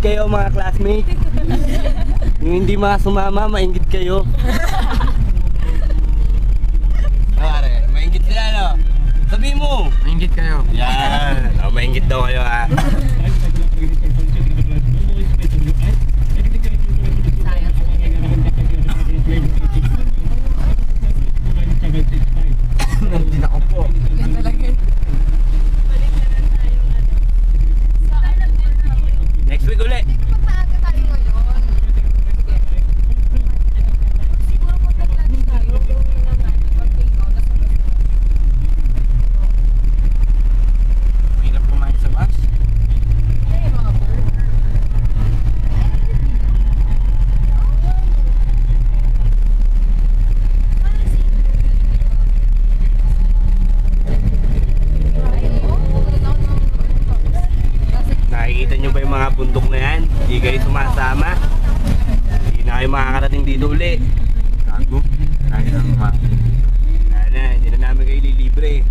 kayo mga classmates. Yung hindi mga sumama, mainggit kayo. Pare, mainggit sila no? Sabi mo! Mainggit kayo. Yan! Oh, mainggit daw kayo ha. Nandun ako po. Next week ulit. Magpaaga tayo ngayon. Siguro kung nag-lunch tayo, yung Mahirap kumain sa bus. ay, mga burger. Nakikita nyo ba yung mga bundok na yan? Hindi kayo sumasama. Hindi na kayo makakarating dito uli. Gago. Kaya lang kumain. Hindi na namin kayo lilibre.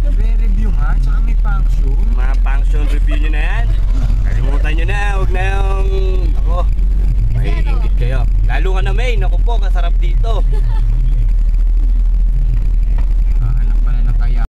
Nagre-review nga, tsaka may function. Mga function review nyo na yan. Kalimutan nyo na, huwag na yung... Ako, may ingit kayo. Lalo ka na May, naku po, kasarap dito.